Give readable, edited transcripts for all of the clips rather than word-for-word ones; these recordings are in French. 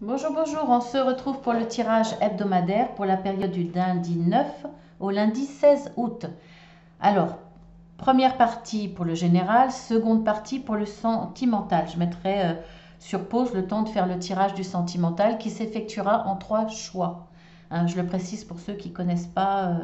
Bonjour, bonjour, on se retrouve pour le tirage hebdomadaire pour la période du lundi 9 au lundi 16 août. Alors, première partie pour le général, seconde partie pour le sentimental. Je mettrai sur pause le temps de faire le tirage du sentimental qui s'effectuera en 3 choix. Hein, je le précise pour ceux qui ne connaissent pas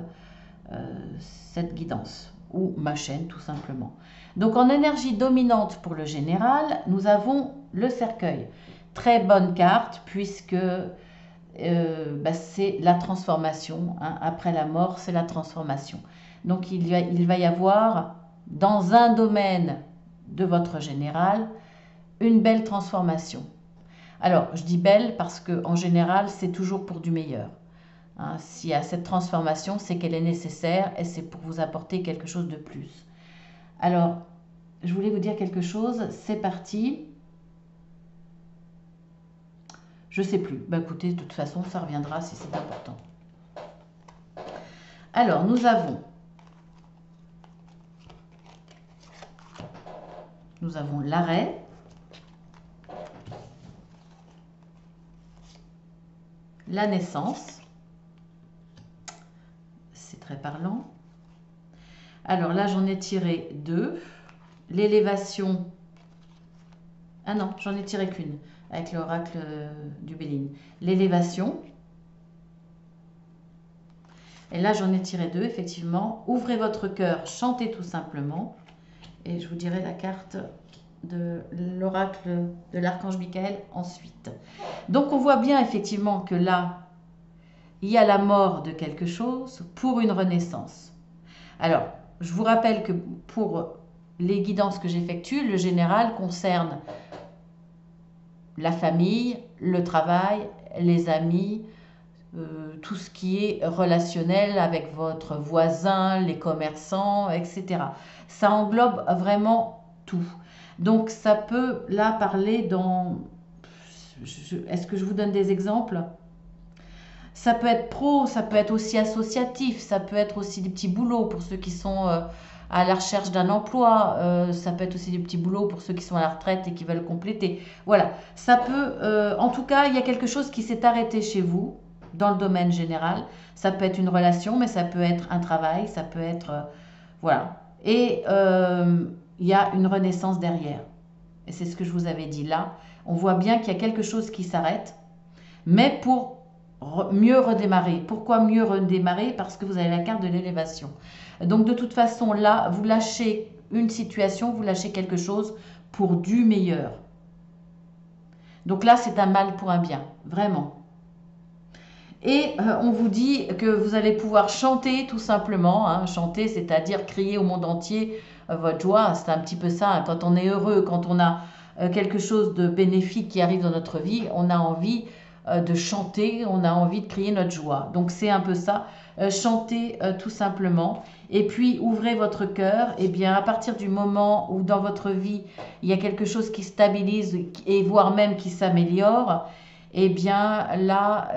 cette guidance ou ma chaîne tout simplement. Donc en énergie dominante pour le général, nous avons le cercueil. Très bonne carte puisque c'est la transformation. Hein. Après la mort, c'est la transformation. Donc il va y avoir dans un domaine de votre général une belle transformation. Alors je dis belle parce qu'en général c'est toujours pour du meilleur. Hein, s'il y a cette transformation, c'est qu'elle est nécessaire et c'est pour vous apporter quelque chose de plus. Alors, je voulais vous dire quelque chose, c'est parti. Je ne sais plus. Bah, écoutez, de toute façon, ça reviendra si c'est important. Alors, nous avons l'arrêt, la naissance. C'est très parlant. Alors là, j'en ai tiré 2. L'élévation. Ah non, j'en ai tiré qu'une avec l'oracle du Béline. L'élévation. Et là, j'en ai tiré 2, effectivement. Ouvrez votre cœur, chantez tout simplement. Et je vous dirai la carte de l'oracle de l'archange Michael ensuite. Donc, on voit bien effectivement que là, il y a la mort de quelque chose pour une renaissance. Alors, je vous rappelle que pour les guidances que j'effectue, le général concerne la famille, le travail, les amis, tout ce qui est relationnel avec votre voisin, les commerçants, etc. Ça englobe vraiment tout. Donc ça peut là parler dans... Est-ce que je vous donne des exemples? Ça peut être pro, ça peut être aussi associatif, ça peut être aussi des petits boulots pour ceux qui sont à la recherche d'un emploi, ça peut être aussi des petits boulots pour ceux qui sont à la retraite et qui veulent compléter. Voilà, ça peut, en tout cas, il y a quelque chose qui s'est arrêté chez vous dans le domaine général. Ça peut être une relation, mais ça peut être un travail, ça peut être, voilà. Et il y a une renaissance derrière. Et c'est ce que je vous avais dit là. On voit bien qu'il y a quelque chose qui s'arrête, mais pour mieux redémarrer. Pourquoi mieux redémarrer? Parce que vous avez la carte de l'élévation. Donc de toute façon, là, vous lâchez une situation, vous lâchez quelque chose pour du meilleur. Donc là, c'est un mal pour un bien, vraiment. Et on vous dit que vous allez pouvoir chanter tout simplement. Hein, chanter, c'est-à-dire crier au monde entier votre joie. C'est un petit peu ça. Hein, quand on est heureux, quand on a quelque chose de bénéfique qui arrive dans notre vie, on a envie de chanter, on a envie de crier notre joie. Donc c'est un peu ça, chantez tout simplement. Et puis ouvrez votre cœur. Et bien à partir du moment où dans votre vie il y a quelque chose qui stabilise et voire même qui s'améliore, et bien là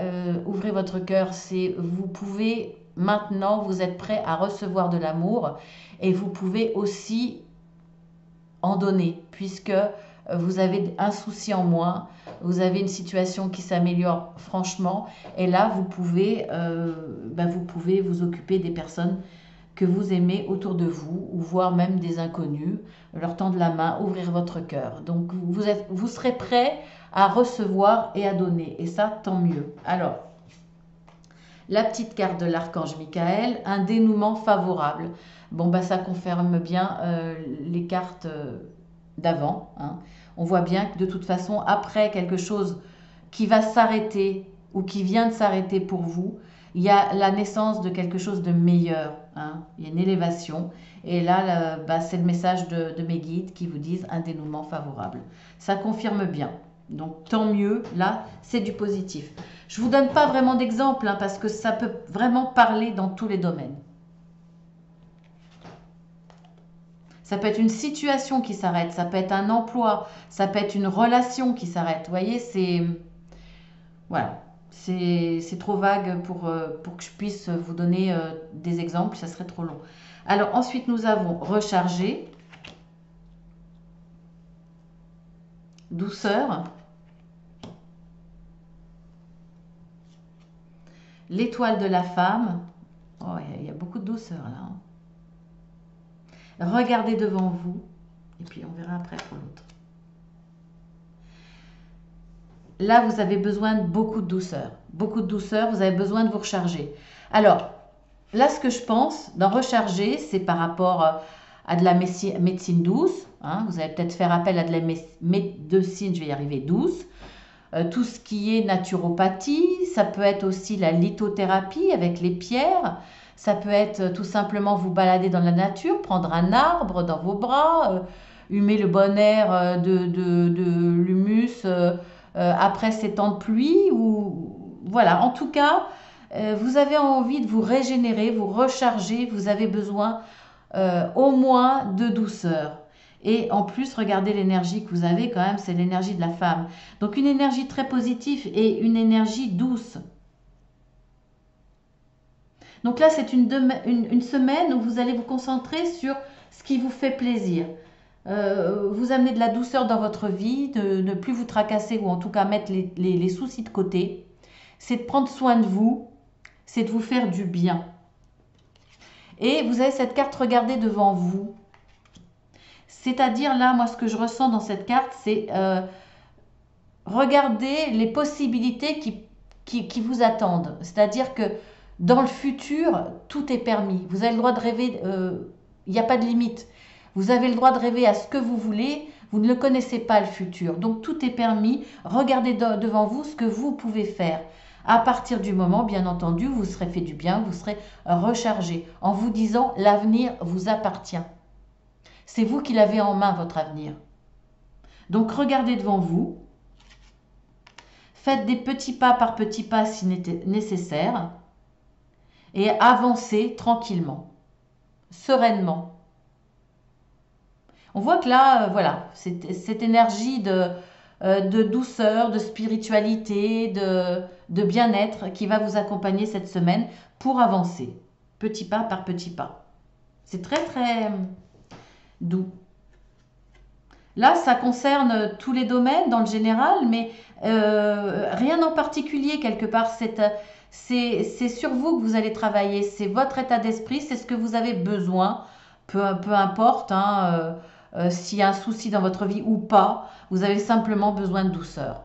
ouvrez votre cœur. C'est vous pouvez maintenant, vous êtes prêt à recevoir de l'amour et vous pouvez aussi en donner puisque vous avez un souci en moins, vous avez une situation qui s'améliore franchement, et là vous pouvez vous occuper des personnes que vous aimez autour de vous, ou voire même des inconnus, leur tendre la main, ouvrir votre cœur. Donc vous serez prêt à recevoir et à donner, et ça tant mieux. Alors, la petite carte de l'archange Michael, un dénouement favorable. Bon, bah ça confirme bien les cartes d'avant. Hein. On voit bien que de toute façon, après quelque chose qui va s'arrêter ou qui vient de s'arrêter pour vous, il y a la naissance de quelque chose de meilleur. Hein. Il y a une élévation. Et là, c'est le message de mes guides qui vous disent un dénouement favorable. Ça confirme bien. Donc tant mieux, là, c'est du positif. Je ne vous donne pas vraiment d'exemple hein, parce que ça peut vraiment parler dans tous les domaines. Ça peut être une situation qui s'arrête, ça peut être un emploi, ça peut être une relation qui s'arrête. Vous voyez, c'est... Voilà, c'est trop vague pour que je puisse vous donner des exemples, ça serait trop long. Alors ensuite, nous avons recharger, douceur, l'étoile de la femme. Oh, il y a beaucoup de douceur là. Hein. Regardez devant vous. Et puis on verra après pour l'autre. Là, vous avez besoin de beaucoup de douceur. Beaucoup de douceur, vous avez besoin de vous recharger. Alors, là, ce que je pense d'en recharger, c'est par rapport à de la médecine douce. Hein. Vous allez peut-être faire appel à de la médecine, je vais y arriver, douce. Tout ce qui est naturopathie, ça peut être aussi la lithothérapie avec les pierres. Ça peut être tout simplement vous balader dans la nature, prendre un arbre dans vos bras, humer le bon air de l'humus après ces temps de pluie. Ou voilà, en tout cas, vous avez envie de vous régénérer, vous recharger, vous avez besoin au moins de douceur. Et en plus, regardez l'énergie que vous avez quand même, c'est l'énergie de la femme. Donc une énergie très positive et une énergie douce. Donc là, c'est une semaine où vous allez vous concentrer sur ce qui vous fait plaisir. Vous amener de la douceur dans votre vie, de ne plus vous tracasser ou en tout cas mettre les soucis de côté. C'est de prendre soin de vous, c'est de vous faire du bien. Et vous avez cette carte, regardez devant vous. C'est-à-dire là, moi, ce que je ressens dans cette carte, c'est regarder les possibilités qui vous attendent. C'est-à-dire que dans le futur, tout est permis. Vous avez le droit de rêver, il n'y a pas de limite. Vous avez le droit de rêver à ce que vous voulez, vous ne le connaissez pas le futur. Donc tout est permis. Regardez devant vous ce que vous pouvez faire. À partir du moment, bien entendu, vous serez fait du bien, vous serez rechargé en vous disant l'avenir vous appartient. C'est vous qui l'avez en main, votre avenir. Donc regardez devant vous. Faites des petits pas par petits pas si nécessaire. Et avancez tranquillement, sereinement. On voit que là, voilà, cette énergie de douceur, de spiritualité, de bien-être qui va vous accompagner cette semaine pour avancer, petit pas par petit pas. C'est très, très doux. Là, ça concerne tous les domaines dans le général, mais rien en particulier quelque part. C'est sur vous que vous allez travailler, c'est votre état d'esprit, c'est ce que vous avez besoin, peu importe s'il y a un souci dans votre vie ou pas, vous avez simplement besoin de douceur.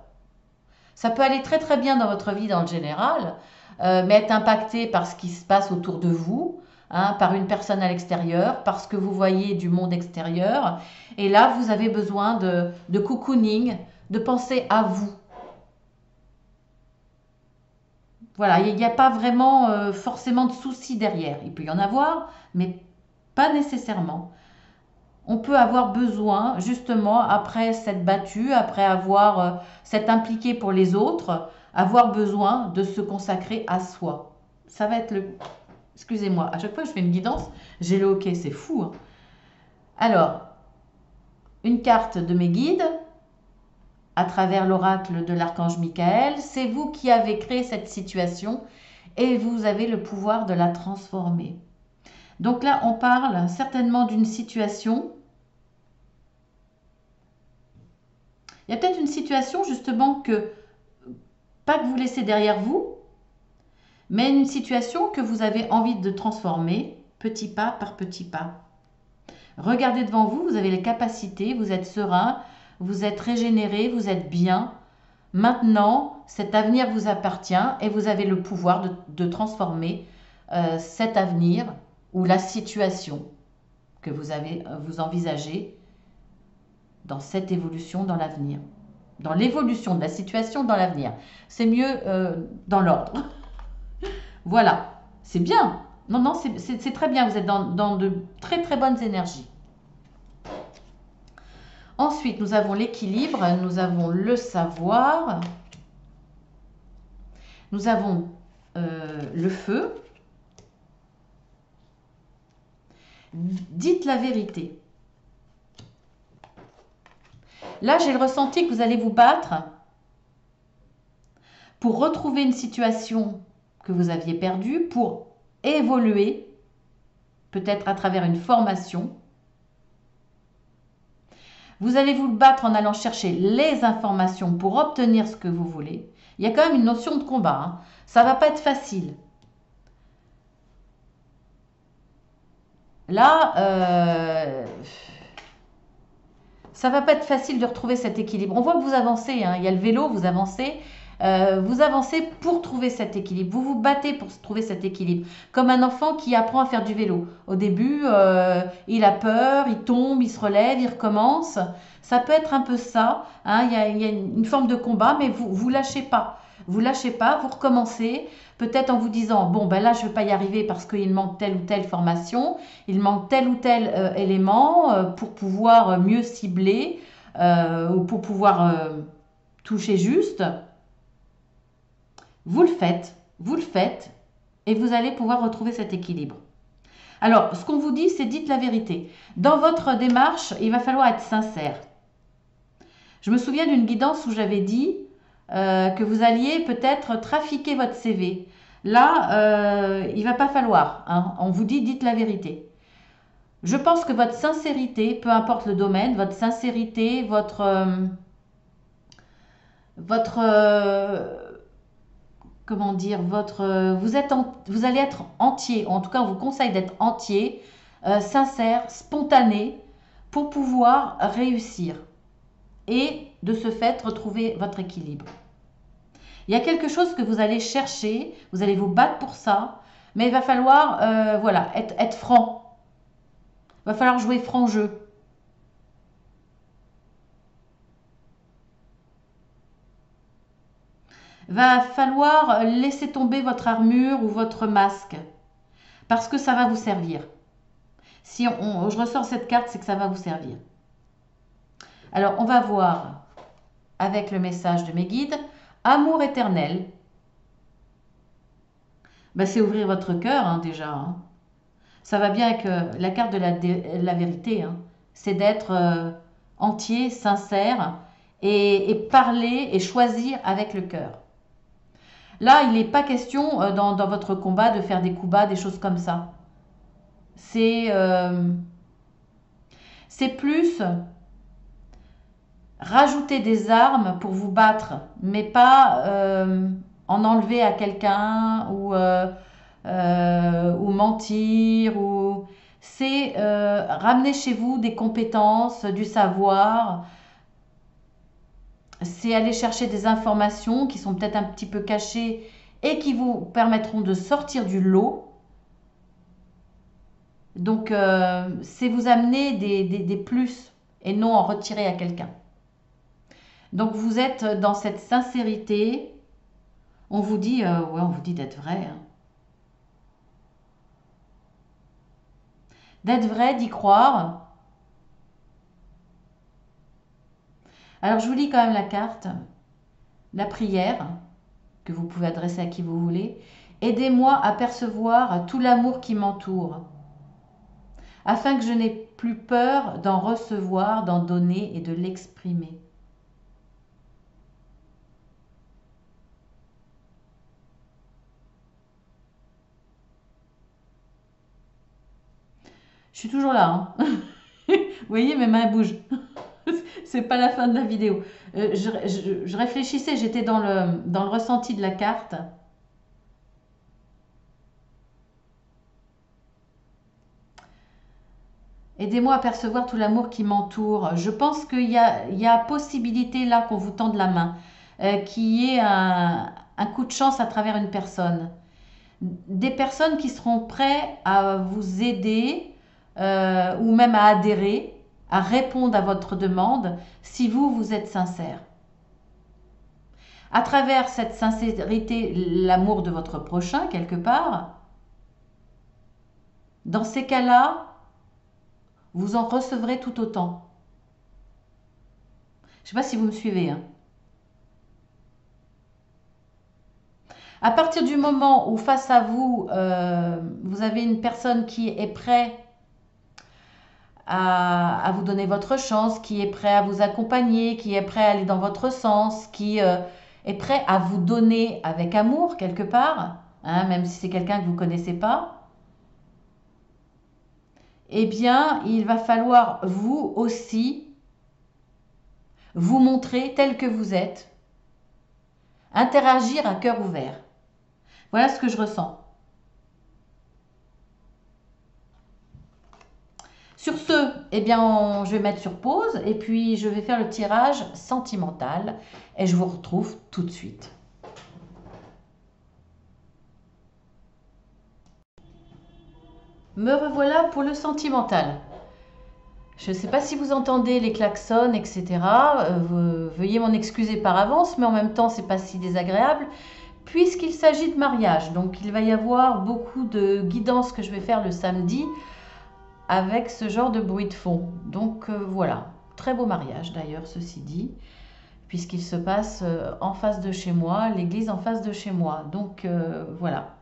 Ça peut aller très très bien dans votre vie dans le général, mais être impacté par ce qui se passe autour de vous, par une personne à l'extérieur, parce que vous voyez du monde extérieur. Et là, vous avez besoin de cocooning, de penser à vous. Voilà, il n'y a pas vraiment forcément de soucis derrière. Il peut y en avoir, mais pas nécessairement. On peut avoir besoin, justement, après s'être battu, après avoir s'être impliqué pour les autres, avoir besoin de se consacrer à soi. Ça va être le... Excusez-moi, à chaque fois que je fais une guidance, j'ai le hockey, c'est fou. Hein. Alors, une carte de mes guides, à travers l'oracle de l'archange Michael. C'est vous qui avez créé cette situation et vous avez le pouvoir de la transformer. Donc là, on parle certainement d'une situation. Il y a peut-être une situation justement pas que vous laissez derrière vous, mais une situation que vous avez envie de transformer petit pas par petit pas. Regardez devant vous, vous avez les capacités, vous êtes serein, vous êtes régénéré, vous êtes bien. Maintenant, cet avenir vous appartient et vous avez le pouvoir de transformer cet avenir ou la situation que vous envisagez dans cette évolution dans l'avenir. Dans l'évolution de la situation dans l'avenir. C'est mieux dans l'ordre. Voilà, c'est bien. Non, c'est très bien. Vous êtes dans de très très bonnes énergies. Ensuite, nous avons l'équilibre, nous avons le savoir, nous avons le feu. Dites la vérité. Là, j'ai le ressenti que vous allez vous battre pour retrouver une situation que vous aviez perdue, pour évoluer, peut-être à travers une formation. Vous allez vous battre en allant chercher les informations pour obtenir ce que vous voulez. Il y a quand même une notion de combat. Hein. Ça ne va pas être facile. Là, ça va pas être facile de retrouver cet équilibre. On voit que vous avancez, hein. Il y a le vélo, vous avancez pour trouver cet équilibre. Vous vous battez pour trouver cet équilibre. Comme un enfant qui apprend à faire du vélo. Au début, il a peur, il tombe, il se relève, il recommence. Ça peut être un peu ça, hein. Il y a une forme de combat, mais vous lâchez pas. Vous lâchez pas, vous recommencez. Peut-être en vous disant, bon, ben là, je ne vais pas y arriver parce qu'il manque telle ou telle formation, il manque tel ou tel élément pour pouvoir mieux cibler ou pour pouvoir toucher juste. Vous le faites et vous allez pouvoir retrouver cet équilibre. Alors, ce qu'on vous dit, c'est dites la vérité. Dans votre démarche, il va falloir être sincère. Je me souviens d'une guidance où j'avais dit que vous alliez peut-être trafiquer votre CV. Là, il ne va pas falloir, hein. On vous dit, dites la vérité. Je pense que votre sincérité, peu importe le domaine, votre sincérité, votre comment dire, vous allez être entier. En tout cas, on vous conseille d'être entier, sincère, spontané, pour pouvoir réussir et de ce fait retrouver votre équilibre. Il y a quelque chose que vous allez chercher, vous allez vous battre pour ça, mais il va falloir voilà, être franc. Il va falloir jouer franc jeu. Va falloir laisser tomber votre armure ou votre masque parce que ça va vous servir. Si je ressors cette carte, c'est que ça va vous servir. Alors, on va voir avec le message de mes guides. Amour éternel. Ben, c'est ouvrir votre cœur hein, déjà. Hein. Ça va bien avec la carte de la vérité. Hein. C'est d'être entier, sincère et parler et choisir avec le cœur. Là, il n'est pas question dans votre combat de faire des coups bas, des choses comme ça. C'est plus rajouter des armes pour vous battre, mais pas en enlever à quelqu'un ou mentir. C'est ramener chez vous des compétences, du savoir. C'est aller chercher des informations qui sont peut-être un petit peu cachées et qui vous permettront de sortir du lot. Donc, c'est vous amener des plus et non en retirer à quelqu'un. Donc, vous êtes dans cette sincérité. On vous dit, ouais, on vous dit d'être vrai. Hein. D'être vrai, d'y croire. Alors, je vous lis quand même la carte. La prière, que vous pouvez adresser à qui vous voulez. Aidez-moi à percevoir tout l'amour qui m'entoure, afin que je n'ai plus peur d'en recevoir, d'en donner et de l'exprimer. Je suis toujours là. Hein. Vous voyez, mes mains bougent. C'est pas la fin de la vidéo. Je réfléchissais, j'étais dans le ressenti de la carte. Aidez-moi à percevoir tout l'amour qui m'entoure. Je pense qu'il y a possibilité là qu'on vous tende la main, qu'il y ait un coup de chance à travers une personne. Des personnes qui seront prêtes à vous aider ou même à adhérer, à répondre à votre demande si vous êtes sincère. À travers cette sincérité, l'amour de votre prochain, quelque part, dans ces cas-là, vous en recevrez tout autant. Je ne sais pas si vous me suivez. Hein. À partir du moment où face à vous, vous avez une personne qui est prête à vous donner votre chance, qui est prêt à vous accompagner, qui est prêt à aller dans votre sens, qui est prêt à vous donner avec amour quelque part, hein, même si c'est quelqu'un que vous ne connaissez pas, eh bien, il va falloir vous aussi vous montrer tel que vous êtes, interagir à cœur ouvert. Voilà ce que je ressens. Sur ce, eh bien, je vais mettre sur pause et puis je vais faire le tirage sentimental et je vous retrouve tout de suite. Me revoilà pour le sentimental. Je ne sais pas si vous entendez les klaxons, etc. Veuillez m'en excuser par avance, mais en même temps, c'est pas si désagréable, puisqu'il s'agit de mariage. Donc, il va y avoir beaucoup de guidance que je vais faire le samedi avec ce genre de bruit de fond. Donc, voilà. Très beau mariage, d'ailleurs, ceci dit, puisqu'il se passe en face de chez moi, l'église en face de chez moi. Donc, voilà.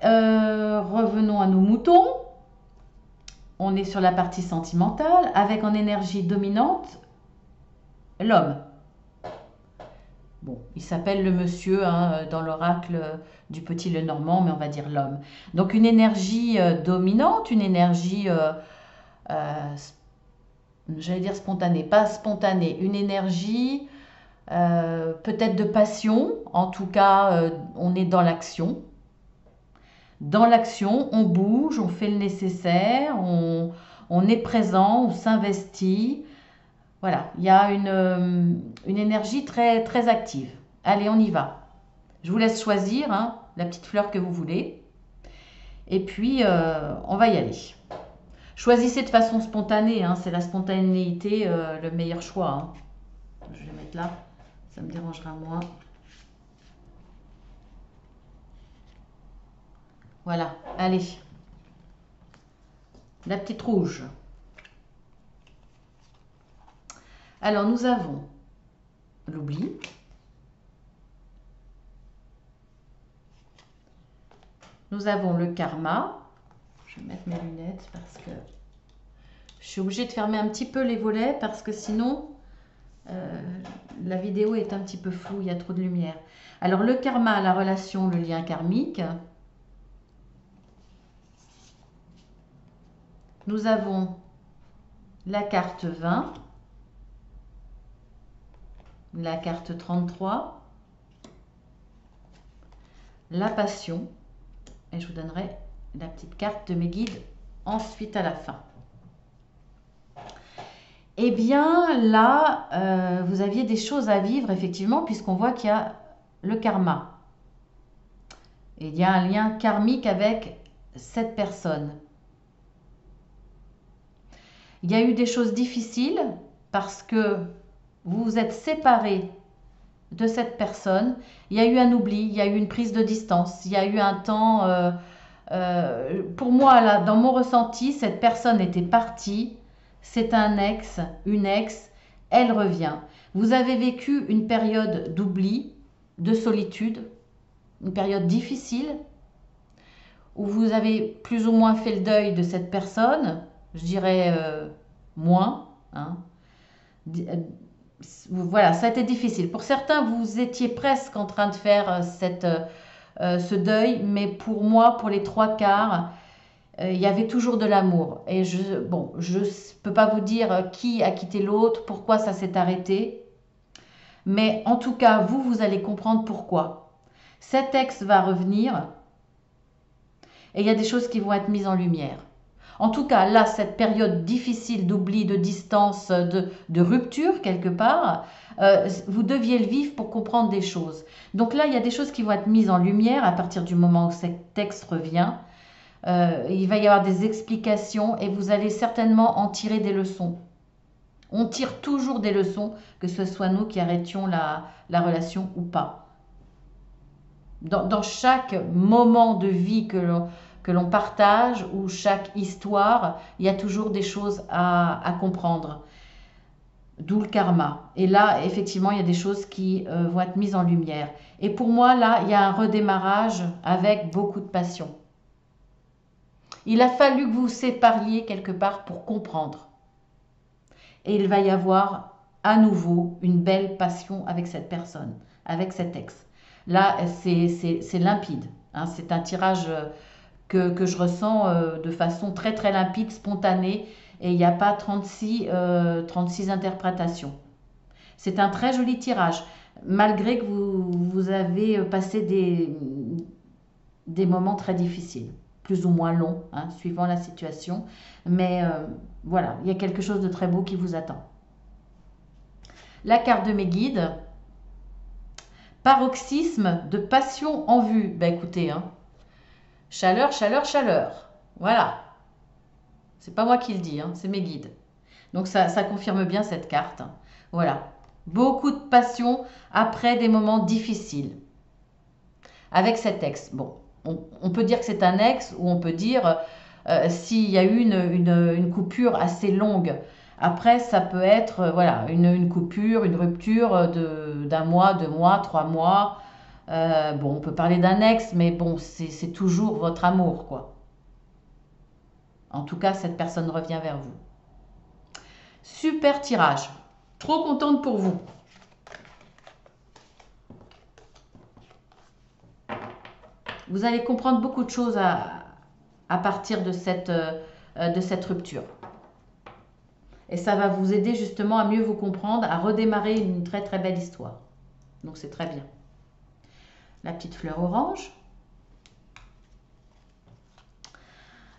Revenons à nos moutons. On est sur la partie sentimentale, avec en énergie dominante l'homme. Bon, il s'appelle le monsieur hein, dans l'oracle du Petit Lenormand, mais on va dire l'homme. Donc une énergie dominante, une énergie, j'allais dire spontanée, pas spontanée, une énergie peut-être de passion, en tout cas on est dans l'action. Dans l'action, on bouge, on fait le nécessaire, on est présent, on s'investit. Voilà, il y a une énergie très, très active. Allez, on y va. Je vous laisse choisir hein, la petite fleur que vous voulez. Et puis, on va y aller. Choisissez de façon spontanée. Hein, c'est la spontanéité le meilleur choix. Hein. Je vais mettre là, ça me dérangera moins. Voilà, allez. La petite rouge. Alors, nous avons l'oubli. Nous avons le karma. Je vais mettre mes lunettes parce que je suis obligée de fermer un petit peu les volets parce que sinon, la vidéo est un petit peu floue, il y a trop de lumière. Alors, le karma, la relation, le lien karmique. Nous avons la carte 20, la carte 33, la passion, et je vous donnerai la petite carte de mes guides ensuite à la fin. Eh bien là, vous aviez des choses à vivre effectivement, puisqu'on voit qu'il y a le karma. Et il y a un lien karmique avec cette personne. Il y a eu des choses difficiles parce que vous vous êtes séparés de cette personne. Il y a eu un oubli, il y a eu une prise de distance, il y a eu un temps... pour moi, là, dans mon ressenti, cette personne était partie. C'est un ex, une ex, elle revient. Vous avez vécu une période d'oubli, de solitude, une période difficile, où vous avez plus ou moins fait le deuil de cette personne, je dirais moins. Hein. Voilà, ça a été difficile. Pour certains, vous étiez presque en train de faire ce deuil, mais pour moi, pour les trois quarts, il y avait toujours de l'amour. Et je ne peux pas vous dire qui a quitté l'autre, pourquoi ça s'est arrêté. Mais en tout cas, vous allez comprendre pourquoi. Cet ex va revenir et il y a des choses qui vont être mises en lumière. En tout cas, là, cette période difficile d'oubli, de distance, de rupture quelque part, vous deviez le vivre pour comprendre des choses. Donc là, il y a des choses qui vont être mises en lumière à partir du moment où cet texte revient. Il va y avoir des explications et vous allez certainement en tirer des leçons. On tire toujours des leçons, que ce soit nous qui arrêtions la relation ou pas. Dans chaque moment de vie que l'on partage ou chaque histoire, il y a toujours des choses à comprendre. D'où le karma. Et là, effectivement, il y a des choses qui vont être mises en lumière. Et pour moi, là, il y a un redémarrage avec beaucoup de passion. Il a fallu que vous vous sépariez quelque part pour comprendre. Et il va y avoir à nouveau une belle passion avec cette personne, avec cet ex. Là, c'est limpide. Hein, c'est un tirage que je ressens de façon très très limpide, spontanée. Et il n'y a pas 36 interprétations. C'est un très joli tirage, malgré que vous avez passé des moments très difficiles. plus ou moins long, hein, suivant la situation. Mais voilà, il y a quelque chose de très beau qui vous attend. La carte de mes guides. Paroxysme de passion en vue. Ben écoutez, hein, chaleur, chaleur, chaleur. Voilà. C'est pas moi qui le dis, hein, c'est mes guides. Donc ça confirme bien cette carte. Voilà. Beaucoup de passion après des moments difficiles. Avec cet ex. Bon, on peut dire que c'est un ex ou on peut dire s'il y a eu une coupure assez longue. Après, ça peut être voilà, une coupure, une rupture d'un mois, 2 mois, 3 mois. Bon, on peut parler d'un ex, mais bon, c'est toujours votre amour, quoi. En tout cas, cette personne revient vers vous. Super tirage. Trop contente pour vous. Vous allez comprendre beaucoup de choses à partir de cette rupture. Et ça va vous aider justement à mieux vous comprendre, à redémarrer une très très belle histoire. Donc c'est très bien. La petite fleur orange.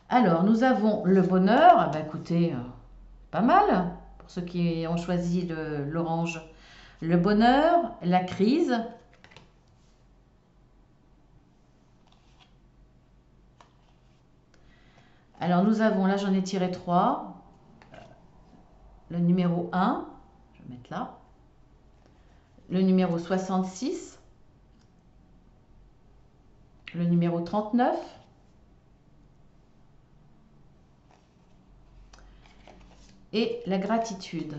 Alors, nous avons le bonheur. Ah bah, écoutez, pas mal pour ceux qui ont choisi l'orange. Le bonheur, la crise. Alors, nous avons, là j'en ai tiré 3. Le numéro 1, je vais mettre là. Le numéro 66. Le numéro 39. Et la gratitude.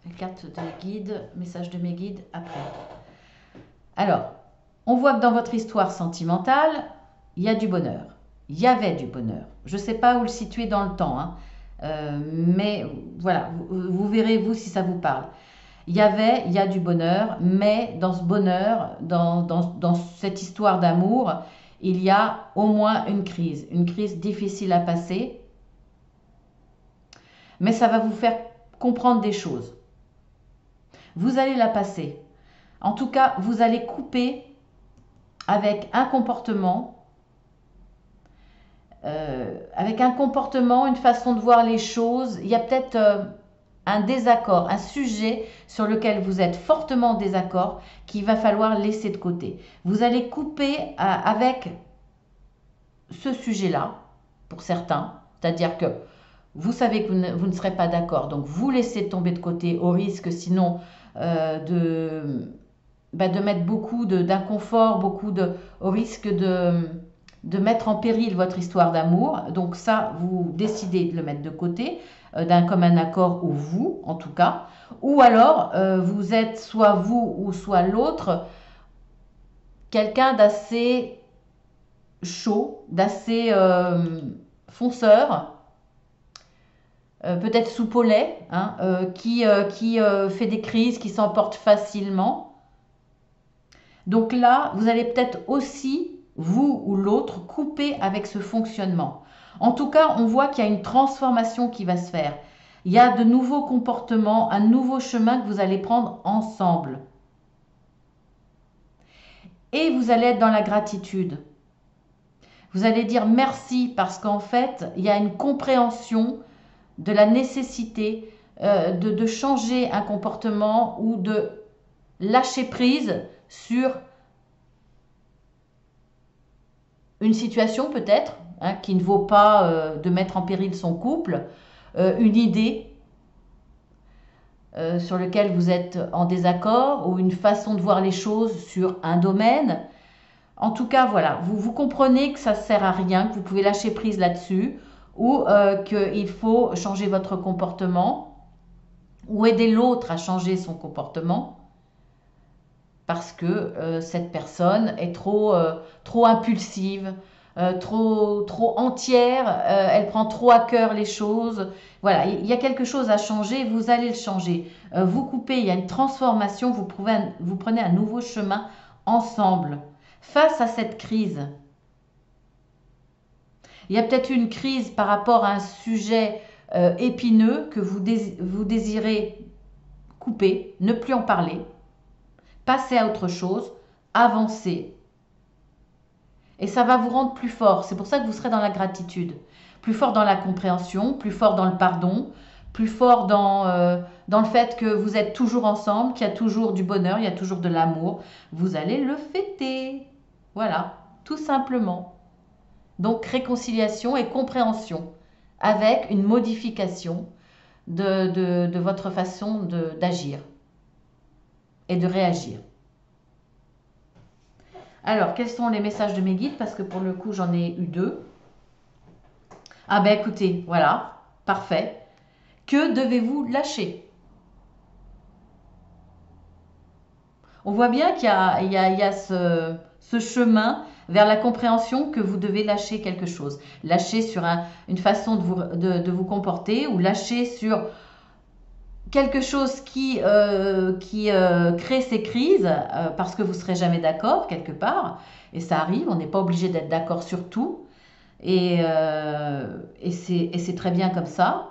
La carte de guide, message de mes guides après. Alors, on voit que dans votre histoire sentimentale, il y a du bonheur. Il y avait du bonheur. Je ne sais pas où le situer dans le temps, hein. Mais voilà, vous verrez vous si ça vous parle. Il y a du bonheur, mais dans ce bonheur, dans cette histoire d'amour, il y a au moins une crise difficile à passer. Mais ça va vous faire comprendre des choses. Vous allez la passer. En tout cas, vous allez couper avec un comportement, une façon de voir les choses. Il y a peut-être un désaccord, un sujet sur lequel vous êtes fortement en désaccord qu'il va falloir laisser de côté. Vous allez couper avec ce sujet-là, pour certains, c'est-à-dire que vous savez que vous ne serez pas d'accord, donc vous laissez tomber de côté au risque sinon de mettre beaucoup d'inconfort, au risque de mettre en péril votre histoire d'amour. Donc ça, vous décidez de le mettre de côté, d'un commun accord, ou vous en tout cas. Ou alors, vous êtes soit vous ou soit l'autre, quelqu'un d'assez chaud, d'assez fonceur, peut-être soupe au lait, hein, qui fait des crises, qui s'emporte facilement. Donc là, vous allez peut-être aussi, vous ou l'autre, couper avec ce fonctionnement. En tout cas, on voit qu'il y a une transformation qui va se faire. Il y a de nouveaux comportements, un nouveau chemin que vous allez prendre ensemble. Et vous allez être dans la gratitude. Vous allez dire merci parce qu'en fait, il y a une compréhension de la nécessité de changer un comportement ou de lâcher prise sur une situation peut-être, hein, qui ne vaut pas de mettre en péril son couple, une idée sur laquelle vous êtes en désaccord ou une façon de voir les choses sur un domaine. En tout cas, voilà, vous comprenez que ça ne sert à rien, que vous pouvez lâcher prise là-dessus ou qu'il faut changer votre comportement ou aider l'autre à changer son comportement parce que cette personne est trop impulsive, trop entière, elle prend trop à cœur les choses. Voilà, il y a quelque chose à changer, vous allez le changer. Vous coupez, il y a une transformation, vous prenez un nouveau chemin ensemble face à cette crise. Il y a peut-être une crise par rapport à un sujet épineux que vous désirez couper, ne plus en parler, passer à autre chose, avancer. Et ça va vous rendre plus fort. C'est pour ça que vous serez dans la gratitude. Plus fort dans la compréhension, plus fort dans le pardon, plus fort dans le fait que vous êtes toujours ensemble, qu'il y a toujours du bonheur, il y a toujours de l'amour. Vous allez le fêter. Voilà, tout simplement. Donc réconciliation et compréhension avec une modification de votre façon d'agir et de réagir. Alors, quels sont les messages de mes guides? Parce que pour le coup, j'en ai eu 2. Ah ben écoutez, voilà, parfait. Que devez-vous lâcher? On voit bien qu'il y a ce chemin vers la compréhension que vous devez lâcher quelque chose. Lâcher sur une façon de vous comporter ou lâcher sur quelque chose qui crée ces crises parce que vous ne serez jamais d'accord quelque part. Et ça arrive, on n'est pas obligé d'être d'accord sur tout. Et c'est très bien comme ça.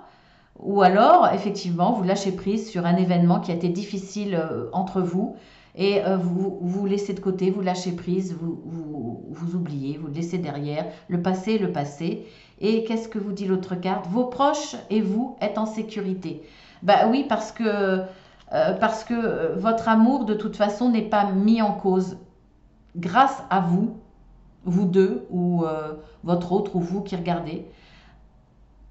Ou alors, effectivement, vous lâchez prise sur un événement qui a été difficile entre vous et vous laissez de côté, vous lâchez prise, vous oubliez, vous le laissez derrière. Le passé, le passé. Et qu'est-ce que vous dit l'autre carte? Vos proches et vous êtes en sécurité. Bah oui, parce que votre amour, de toute façon, n'est pas mis en cause grâce à vous, vous deux, ou votre autre, ou vous qui regardez.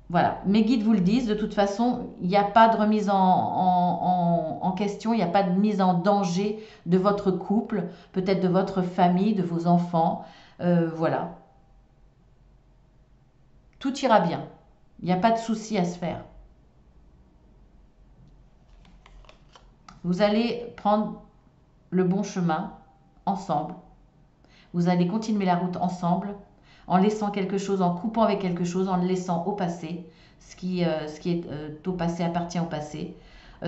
Voilà, mes guides vous le disent, de toute façon, il n'y a pas de remise en question, il n'y a pas de mise en danger de votre couple, peut-être de votre famille, de vos enfants. Voilà, tout ira bien. Il n'y a pas de souci à se faire. Vous allez prendre le bon chemin ensemble. Vous allez continuer la route ensemble en laissant quelque chose, en coupant avec quelque chose, en le laissant au passé. Ce qui est au passé appartient au passé.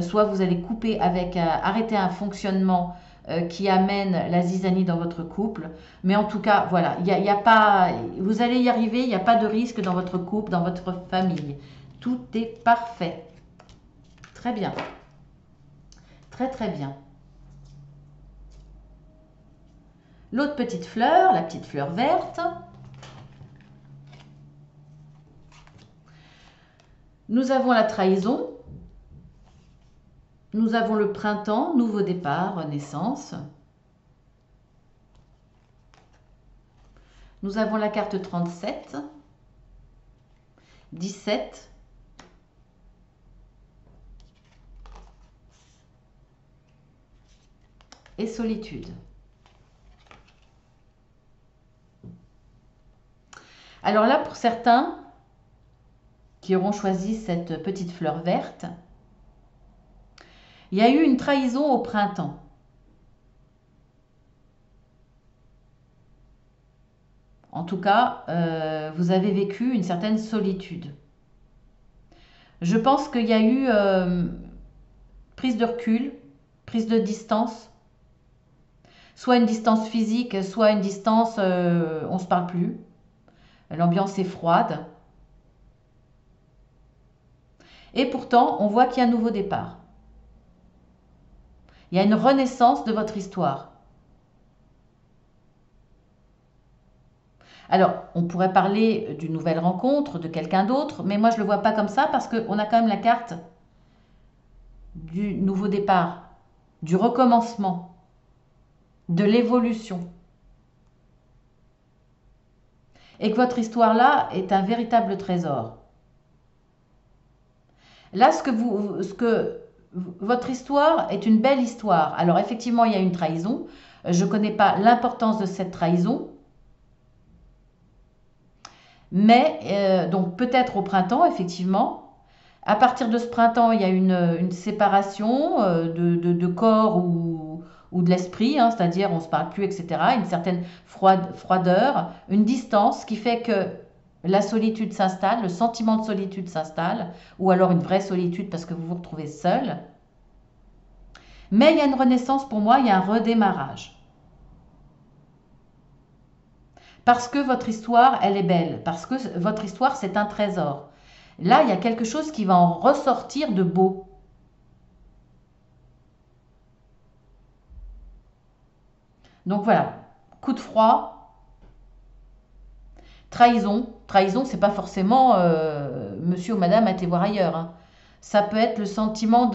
Soit vous allez couper avec, arrêter un fonctionnement qui amène la zizanie dans votre couple. Mais en tout cas, voilà, y a pas, vous allez y arriver, il n'y a pas de risque dans votre couple, dans votre famille. Tout est parfait. Très bien. Très très bien. L'autre petite fleur, la petite fleur verte. Nous avons la trahison. Nous avons le printemps, nouveau départ, naissance. Nous avons la carte 37, 17, et solitude. Alors là, pour certains qui auront choisi cette petite fleur verte, il y a eu une trahison au printemps. En tout cas, vous avez vécu une certaine solitude. Je pense qu'il y a eu prise de recul, prise de distance, soit une distance physique, soit une distance, on ne se parle plus. L'ambiance est froide. Et pourtant, on voit qu'il y a un nouveau départ. Il y a une renaissance de votre histoire. Alors, on pourrait parler d'une nouvelle rencontre, de quelqu'un d'autre, mais moi je ne le vois pas comme ça parce qu'on a quand même la carte du nouveau départ, du recommencement, de l'évolution. Et que votre histoire-là est un véritable trésor. Là, votre histoire est une belle histoire. Alors, effectivement, il y a une trahison. Je ne connais pas l'importance de cette trahison. Mais, donc, peut-être au printemps, effectivement. À partir de ce printemps, il y a une séparation de corps ou de l'esprit, hein, c'est-à-dire on ne se parle plus, etc. Une certaine froideur, une distance qui fait que la solitude s'installe, le sentiment de solitude s'installe, ou alors une vraie solitude parce que vous vous retrouvez seul. Mais il y a une renaissance pour moi, il y a un redémarrage. Parce que votre histoire, elle est belle, parce que votre histoire, c'est un trésor. Là, il y a quelque chose qui va en ressortir de beau. Donc voilà, coup de froid, Trahison. Trahison, c'est pas forcément monsieur ou madame a été voir ailleurs, hein. Ça peut être le sentiment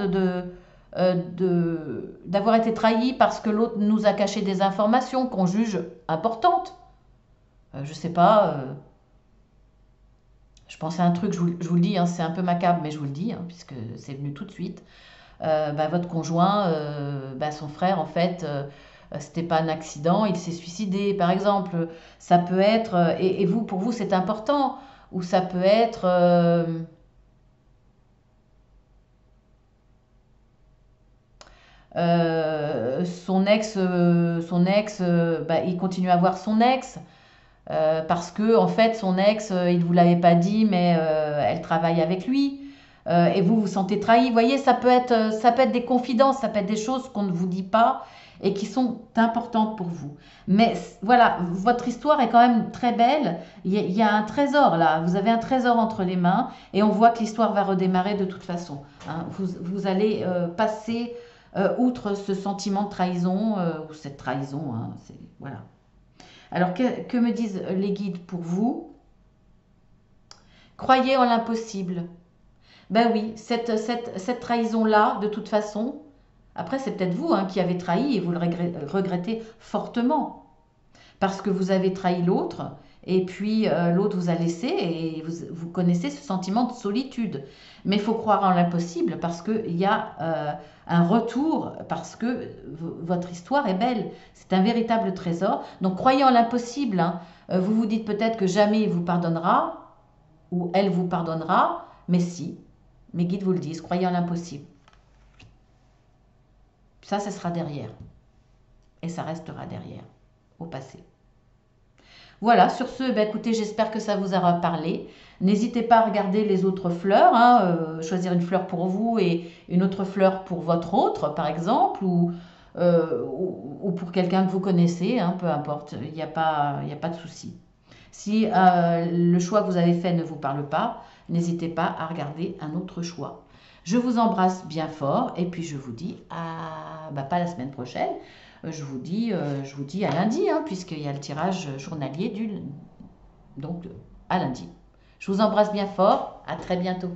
d'avoir été trahi parce que l'autre nous a caché des informations qu'on juge importantes. Je sais pas. Je pense à un truc, je vous le dis, hein, c'est un peu macabre, mais je vous le dis, hein, puisque c'est venu tout de suite. Votre conjoint, son frère, en fait, c'était pas un accident, il s'est suicidé, par exemple. Ça peut être, et vous, pour vous, c'est important, ou ça peut être, il continue à voir son ex, parce que en fait son ex, il vous l'avait pas dit, mais elle travaille avec lui. Et vous vous sentez trahi. Vous voyez, ça peut être des confidences, ça peut être des choses qu'on ne vous dit pas et qui sont importantes pour vous. Mais voilà, votre histoire est quand même très belle. Il y a un trésor là, vous avez un trésor entre les mains et on voit que l'histoire va redémarrer de toute façon, hein. Vous allez passer outre ce sentiment de trahison, ou cette trahison, hein, voilà. Alors, que me disent les guides pour vous? Croyez en l'impossible. Ben oui, cette trahison-là, de toute façon, après c'est peut-être vous, hein, qui avez trahi et vous le regrettez fortement. Parce que vous avez trahi l'autre, et puis l'autre vous a laissé, et vous connaissez ce sentiment de solitude. Mais il faut croire en l'impossible, parce qu'il y a un retour, parce que votre histoire est belle. C'est un véritable trésor. Donc croyez en l'impossible, hein. Vous vous dites peut-être que jamais il vous pardonnera, ou elle vous pardonnera, mais si, mes guides vous le disent, croyez en l'impossible. Ça sera derrière. Et ça restera derrière, au passé. Voilà, sur ce, écoutez, j'espère que ça vous aura parlé. N'hésitez pas à regarder les autres fleurs, hein, choisir une fleur pour vous et une autre fleur pour votre autre, par exemple, ou pour quelqu'un que vous connaissez, hein, peu importe, il n'y a pas de souci. Si le choix que vous avez fait ne vous parle pas, n'hésitez pas à regarder un autre choix. Je vous embrasse bien fort et puis je vous dis pas la semaine prochaine, je vous dis à lundi, hein, puisqu'il y a le tirage journalier donc à lundi. Je vous embrasse bien fort, à très bientôt.